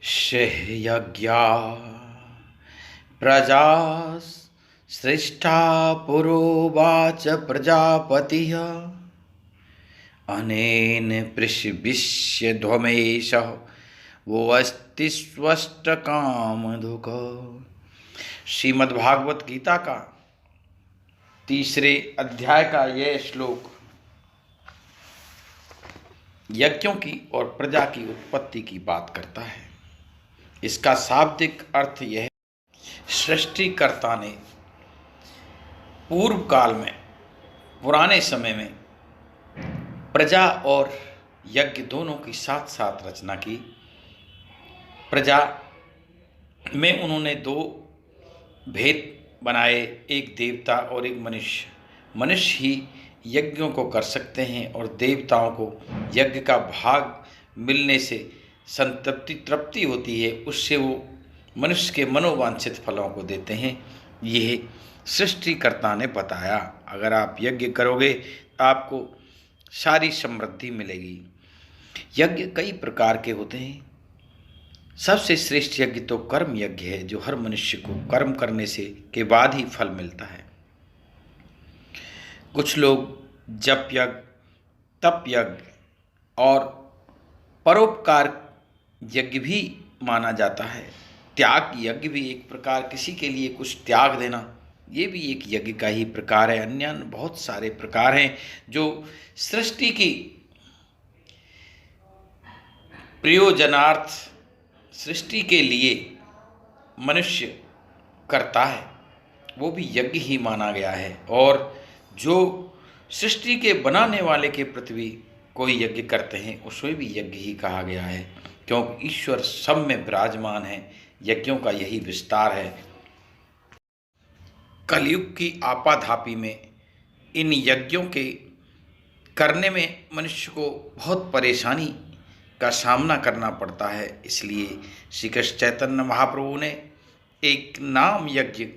यज्ञा प्रजा सृष्टा पुरोवाच प्रजापतिः अनेन पृषभिष्य ध्वमेशः वो अस्ति स्वष्ट कामधुक। श्रीमद्भागवत गीता का 3 अध्याय का यह श्लोक यज्ञों की और प्रजा की उत्पत्ति की बात करता है। इसका शाब्दिक अर्थ यह है, सृष्टिकर्ता ने पूर्व काल में, पुराने समय में प्रजा और यज्ञ दोनों की साथ साथ रचना की। प्रजा में उन्होंने 2 भेद बनाए, एक देवता और एक मनुष्य। मनुष्य ही यज्ञों को कर सकते हैं और देवताओं को यज्ञ का भाग मिलने से तृप्ति होती है, उससे वो मनुष्य के मनोवांछित फलों को देते हैं। यह सृष्टिकर्ता ने बताया। अगर आप यज्ञ करोगे तो आपको सारी समृद्धि मिलेगी। यज्ञ कई प्रकार के होते हैं। सबसे श्रेष्ठ यज्ञ तो कर्म यज्ञ है, जो हर मनुष्य को कर्म करने से के बाद ही फल मिलता है। कुछ लोग जप यज्ञ, तप यज्ञ और परोपकार यज्ञ भी माना जाता है। त्याग यज्ञ भी एक प्रकार, किसी के लिए कुछ त्याग देना, ये भी एक यज्ञ का ही प्रकार है। अन्य बहुत सारे प्रकार हैं जो सृष्टि की प्रयोजनार्थ, सृष्टि के लिए मनुष्य करता है, वो भी यज्ञ ही माना गया है। और जो सृष्टि के बनाने वाले के प्रति भी कोई यज्ञ करते हैं, उसमें भी यज्ञ ही कहा गया है, क्योंकि ईश्वर सब में विराजमान है। यज्ञों का यही विस्तार है। कलयुग की आपाधापी में इन यज्ञों के करने में मनुष्य को बहुत परेशानी का सामना करना पड़ता है। इसलिए श्री कृष्ण चैतन्य महाप्रभु ने एक नाम यज्ञ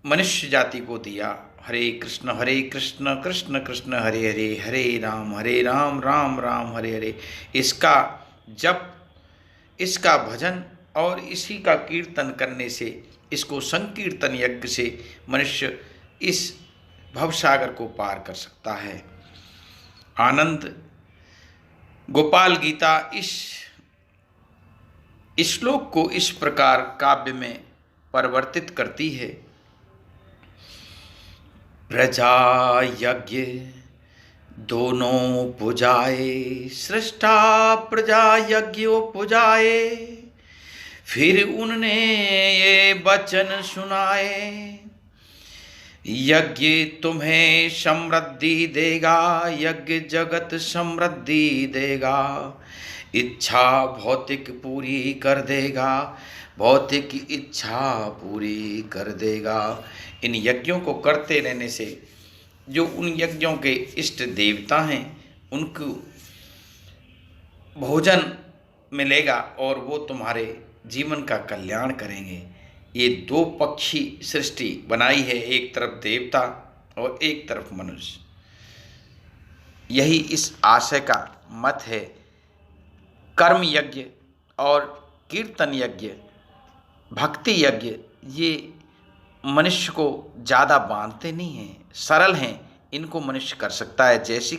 मनुष्य जाति को दिया। हरे कृष्ण कृष्ण कृष्ण हरे हरे, हरे राम राम राम हरे हरे। इसका जप, इसका भजन और इसी का कीर्तन करने से, इसको संकीर्तन यज्ञ से मनुष्य इस भवसागर को पार कर सकता है। आनंद गोपाल गीता इस श्लोक को इस प्रकार काव्य में परिवर्तित करती है। प्रजा यज्ञ दोनों पुजाए, सृष्टा प्रजा यज्ञों पुजाए, फिर उनने ये वचन सुनाए, यज्ञ तुम्हें समृद्धि देगा, यज्ञ जगत समृद्धि देगा, इच्छा भौतिक पूरी कर देगा, भौतिक इच्छा पूरी कर देगा। इन यज्ञों को करते रहने से जो उन यज्ञों के इष्ट देवता हैं, उनको भोजन मिलेगा और वो तुम्हारे जीवन का कल्याण करेंगे। ये 2 पक्षी सृष्टि बनाई है, एक तरफ देवता और एक तरफ मनुष्य। यही इस आशय का मत है। कर्म यज्ञ और कीर्तन यज्ञ, भक्ति यज्ञ, ये मनुष्य को ज़्यादा बांधते नहीं हैं, सरल हैं, इनको मनुष्य कर सकता है। जैसी